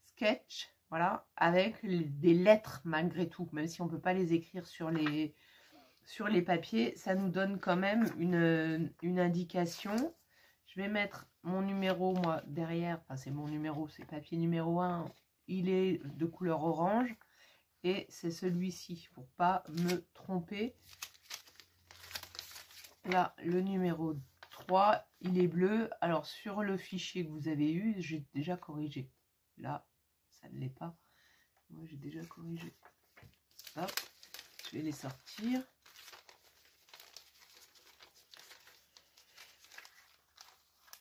sketchs, voilà, avec des lettres malgré tout, même si on ne peut pas les écrire sur les papiers, ça nous donne quand même une indication. Je vais mettre mon numéro, moi, derrière. Enfin, c'est mon numéro, c'est papier numéro 1. Il est de couleur orange. Et c'est celui-ci, pour pas me tromper. Là, le numéro 3, il est bleu. Alors, sur le fichier que vous avez eu, j'ai déjà corrigé. Là, ça ne l'est pas. Moi, j'ai déjà corrigé. Hop, je vais les sortir.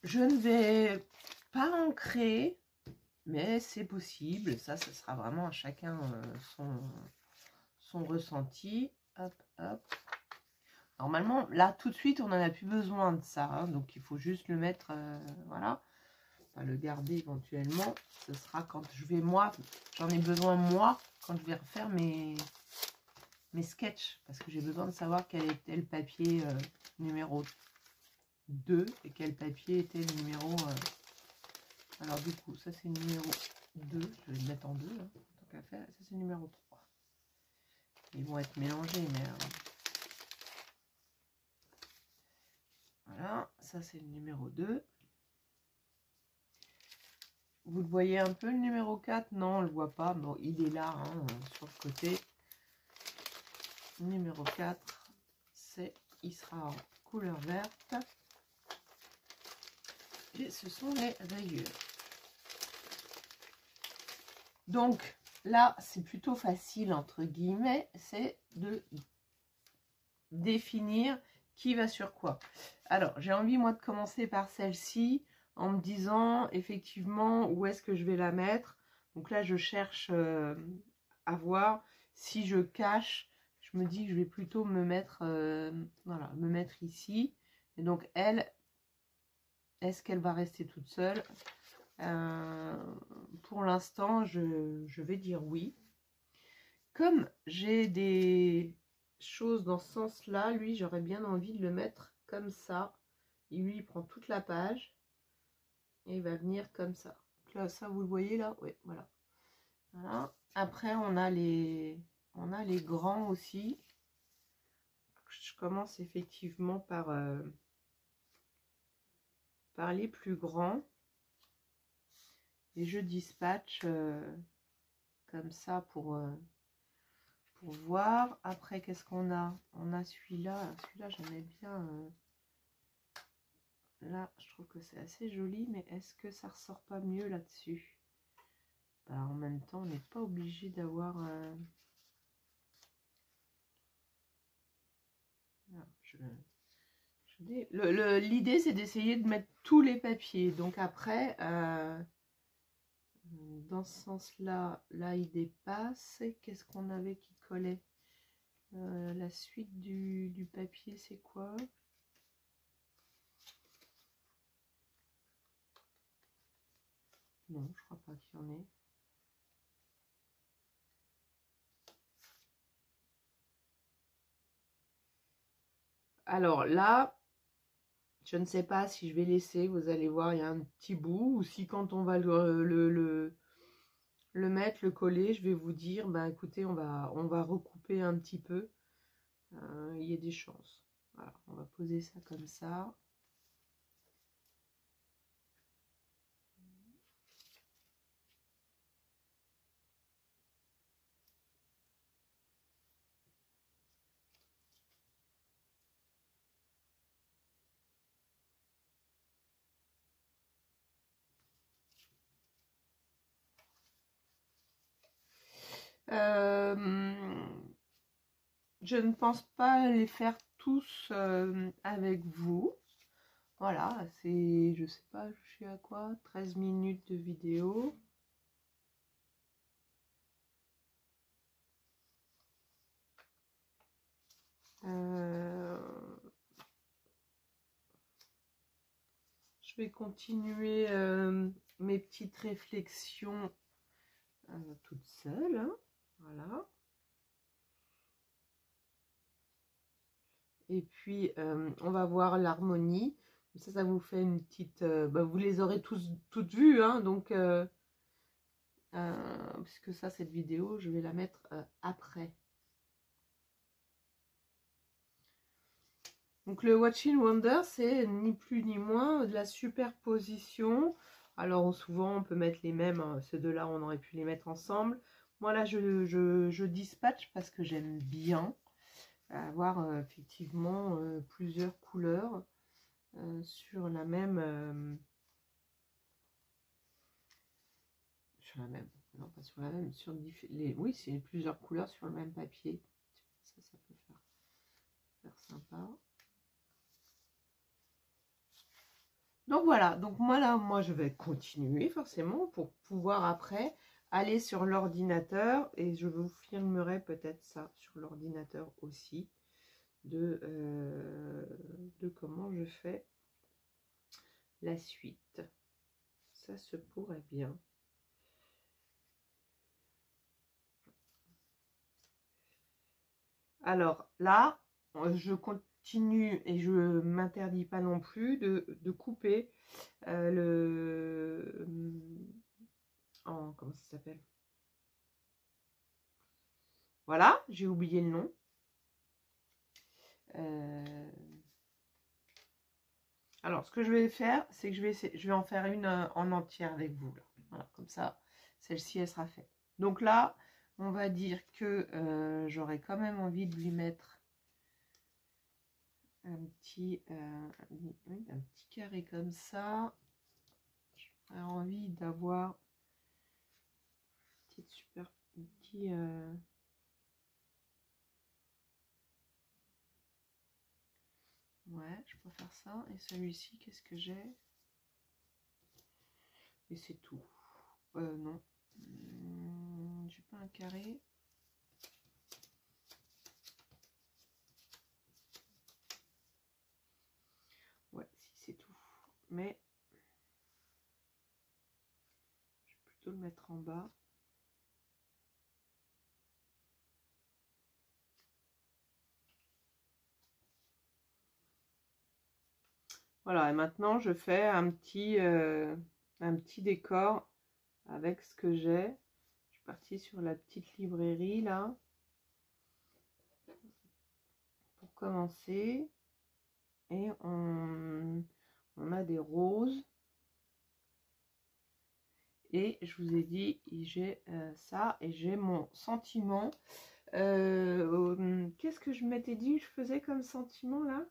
Je ne vais pas en créer, mais c'est possible. Ça, ce sera vraiment à chacun son ressenti. Hop, hop. Normalement, là, tout de suite, on n'en a plus besoin de ça. Hein, donc, il faut juste le mettre, voilà. Enfin, le garder éventuellement. Ce sera quand je vais, moi, j'en ai besoin, moi, quand je vais refaire mes sketchs. Parce que j'ai besoin de savoir quel était le papier numéro 2 et quel papier était le numéro... Alors, du coup, ça, c'est le numéro 2. Je vais le mettre en 2, hein, tant qu'à faire. Ça, c'est le numéro 3. Ils vont être mélangés, mais... voilà, ça c'est le numéro 2. Vous le voyez un peu le numéro 4? Non, on ne le voit pas. Bon, il est là, hein, sur le côté. Numéro 4, il sera en couleur verte. Et ce sont les rayures. Donc, là, c'est plutôt facile, entre guillemets, c'est de définir qui va sur quoi. Alors, j'ai envie, moi, de commencer par celle-ci, en me disant, effectivement, où est-ce que je vais la mettre. Donc là, je cherche à voir si je cache. Je me dis que je vais plutôt me mettre, voilà, me mettre ici. Et donc, elle, est-ce qu'elle va rester toute seule? Pour l'instant, je vais dire oui. Comme j'ai des choses dans ce sens-là, lui, j'aurais bien envie de le mettre comme ça. Et lui, il prend toute la page. Et il va venir comme ça. Donc là, ça, vous le voyez là? Oui, voilà. Voilà. Après, on a les grands aussi. Je commence effectivement par les plus grands. Et je dispatche comme ça pour voir. Après, qu'est-ce qu'on a? On a celui-là. Celui-là, j'aimais bien. Là, je trouve que c'est assez joli, mais est-ce que ça ressort pas mieux là-dessus? Bah, en même temps, on n'est pas obligé d'avoir un... L'idée, c'est d'essayer de mettre tous les papiers. Donc après, dans ce sens-là, là, il dépasse. Qu'est-ce qu'on avait qui collait? La suite du papier, c'est quoi? Non, je crois pas qu'il y en ait. Alors là, je ne sais pas si je vais laisser, vous allez voir, il y a un petit bout, ou si quand on va le mettre, le coller, je vais vous dire, bah écoutez, on va recouper un petit peu. Il y a des chances. Voilà, on va poser ça comme ça. Je ne pense pas les faire tous avec vous. Voilà, c'est, je sais pas, je suis à quoi? 13 minutes de vidéo. Je vais continuer mes petites réflexions toute seule, hein. Voilà. Et puis, on va voir l'harmonie. Ça vous fait une petite... vous les aurez toutes vues, hein, donc... puisque ça, cette vidéo, je vais la mettre après. Donc, le Watching Wonder, c'est ni plus ni moins de la superposition. Alors, souvent, on peut mettre les mêmes. Hein, ces deux-là, on aurait pu les mettre ensemble. Moi, là, je dispatche parce que j'aime bien avoir effectivement plusieurs couleurs sur la même non pas sur la même, sur oui, c'est plusieurs couleurs sur le même papier. Ça peut faire sympa. Donc voilà, donc moi je vais continuer forcément pour pouvoir après aller sur l'ordinateur et je vous filmerai peut-être ça sur l'ordinateur aussi de comment je fais la suite. Ça se pourrait bien. Alors là, je continue et je m'interdis pas non plus de couper comment ça s'appelle? Voilà, j'ai oublié le nom. Alors, ce que je vais faire, c'est que je vais en faire une en entière avec vous. Là. Voilà, comme ça, celle-ci, elle sera faite. Donc là, on va dire que j'aurais quand même envie de lui mettre un petit carré comme ça. J'ai envie d'avoir un petit ouais, je peux faire ça. Et celui-ci, qu'est-ce que j'ai? Et c'est tout. Non. J'ai pas un carré. Ouais, si, c'est tout. Mais je vais plutôt le mettre en bas. Voilà, et maintenant je fais un petit décor avec ce que j'ai. Je suis partie sur la petite librairie là. Pour commencer. Et on a des roses. Et je vous ai dit, j'ai ça et j'ai mon sentiment. Qu'est-ce que je m'étais dit je faisais comme sentiment là?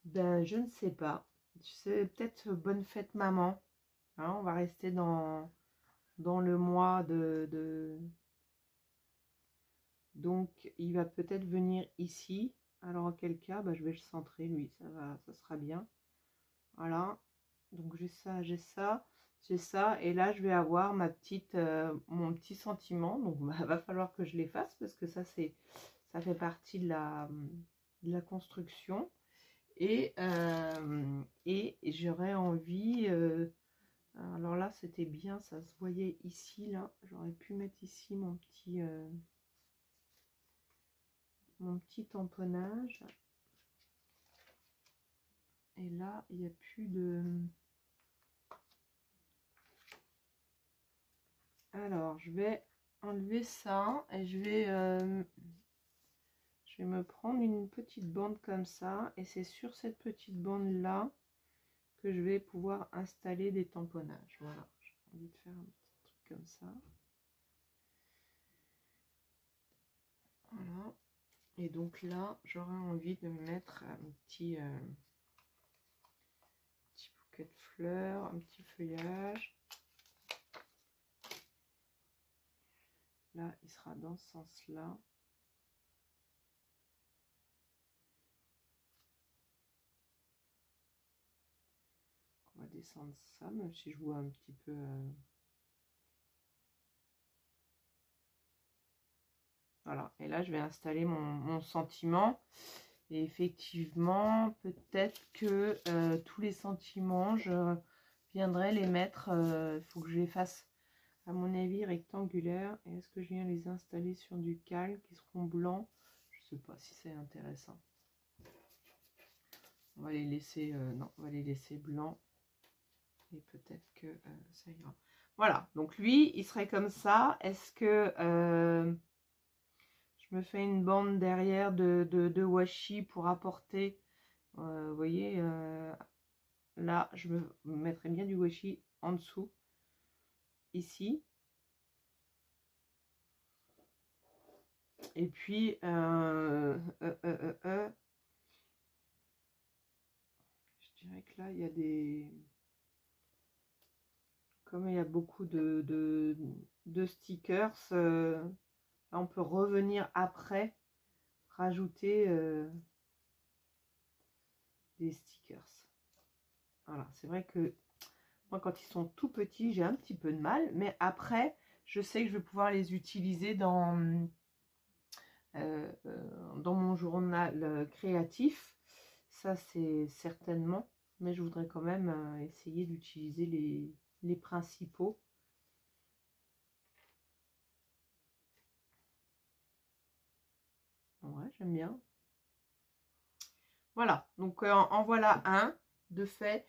Ben, je ne sais pas. C'est peut-être bonne fête maman. Hein, on va rester dans le mois de... Donc, il va peut-être venir ici. Alors, auquel cas, je vais le centrer, lui. Ça sera bien. Voilà. Donc, j'ai ça, j'ai ça, j'ai ça. Et là, je vais avoir mon petit sentiment. Donc, va falloir que je l'efface parce que ça fait partie de la construction. Et j'aurais envie... alors là, c'était bien, ça se voyait ici, là. J'aurais pu mettre ici mon petit tamponnage. Et là, il n'y a plus de... Alors, je vais enlever ça et je vais me prendre une petite bande comme ça. Et c'est sur cette petite bande-là que je vais pouvoir installer des tamponnages. Voilà, j'ai envie de faire un petit truc comme ça. Voilà. Et donc là, j'aurais envie de mettre un petit bouquet de fleurs, un petit feuillage. Là, il sera dans ce sens-là. On va descendre ça, même si je vois un petit peu... Voilà, et là je vais installer mon sentiment. Et effectivement, peut-être que tous les sentiments, je viendrai les mettre, il faut que je les fasse, à mon avis, rectangulaires. Et est-ce que je viens les installer sur du calque qui seront blancs? Je ne sais pas si c'est intéressant. On va les laisser, non, on va les laisser blancs. Et peut-être que ça ira. Voilà, donc lui, il serait comme ça. Est-ce que je me fais une bande derrière de washi pour apporter, vous voyez, là, je me mettrais bien du washi en dessous, ici. Et puis, je dirais que là, il y a des... Comme il y a beaucoup de stickers, là, on peut revenir après, rajouter des stickers. Voilà, c'est vrai que moi, quand ils sont tout petits, j'ai un petit peu de mal, mais après, je sais que je vais pouvoir les utiliser dans mon journal créatif. Ça, c'est certainement, mais je voudrais quand même essayer d'utiliser les principaux. Ouais, j'aime bien. Voilà, donc en voilà un de fait.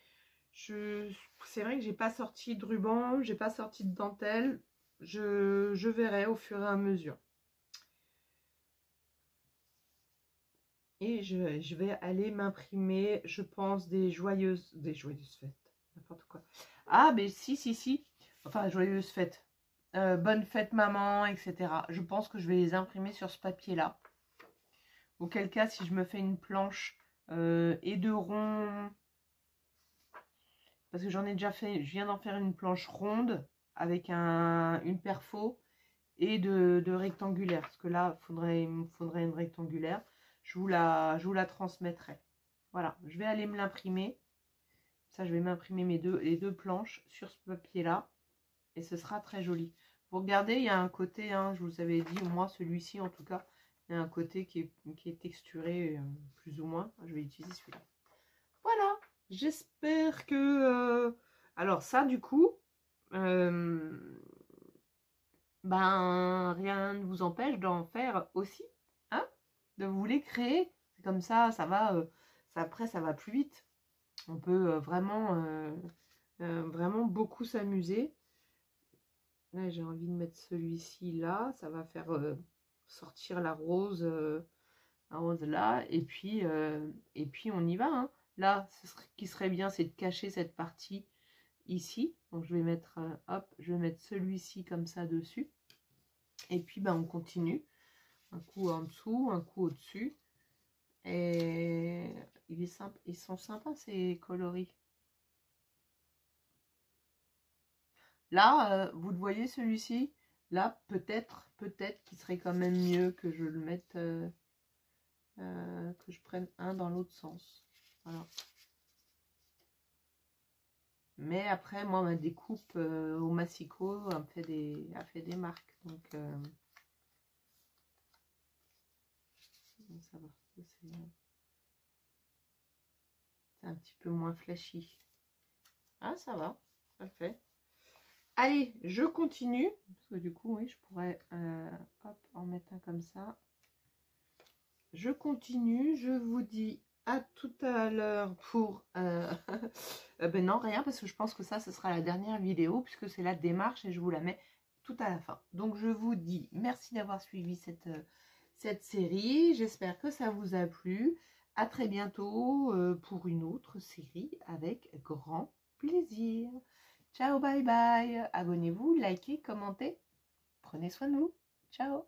C'est vrai que j'ai pas sorti de ruban, j'ai pas sorti de dentelle. Je verrai au fur et à mesure. Et je vais aller m'imprimer, je pense, des joyeuses fêtes. N'importe quoi. Ah, mais si. Enfin, joyeuses fêtes. Bonne fête maman, etc. Je pense que je vais les imprimer sur ce papier-là. Auquel cas, si je me fais une planche et de rond... Parce que j'en ai déjà fait, je viens d'en faire une planche ronde avec une perfo et de rectangulaire. Parce que là, il me faudrait une rectangulaire. Je vous la transmettrai. Voilà, je vais aller me l'imprimer. Ça, je vais m'imprimer les deux planches sur ce papier-là. Et ce sera très joli. Vous regardez, il y a un côté, hein, je vous avais dit, moi, celui-ci en tout cas, il y a un côté qui est texturé, plus ou moins. Je vais utiliser celui-là. Voilà, j'espère que... Alors ça, du coup, ben, rien ne vous empêche d'en faire aussi, hein, de vous les créer. C'est comme ça, ça va, après, ça va plus vite. On peut vraiment beaucoup s'amuser. Là, j'ai envie de mettre celui-ci là. Ça va faire sortir la rose là. Et puis on y va. Hein. Là, ce qui serait bien, c'est de cacher cette partie ici. Donc, je vais mettre, je vais mettre celui-ci comme ça dessus. Et puis, ben, on continue. Un coup en dessous, un coup au-dessus. Et il est simple. Ils sont sympas, ces coloris. Là, vous le voyez celui-ci. Là, peut-être qu'il serait quand même mieux que je le mette, que je prenne un dans l'autre sens. Voilà. Mais après, moi, ma découpe au massicot a fait des marques. Donc, ça va. C'est un petit peu moins flashy. Ah, ça va. Ça le fait. Allez, je continue. Parce que du coup, oui, je pourrais en mettre un comme ça. Je continue. Je vous dis à tout à l'heure pour... ben non, rien, parce que je pense que ça, ce sera la dernière vidéo, puisque c'est la démarche et je vous la mets tout à la fin. Donc, je vous dis merci d'avoir suivi cette série. J'espère que ça vous a plu. À très bientôt pour une autre série avec grand plaisir. Ciao, bye bye. Abonnez-vous, likez, commentez. Prenez soin de vous. Ciao.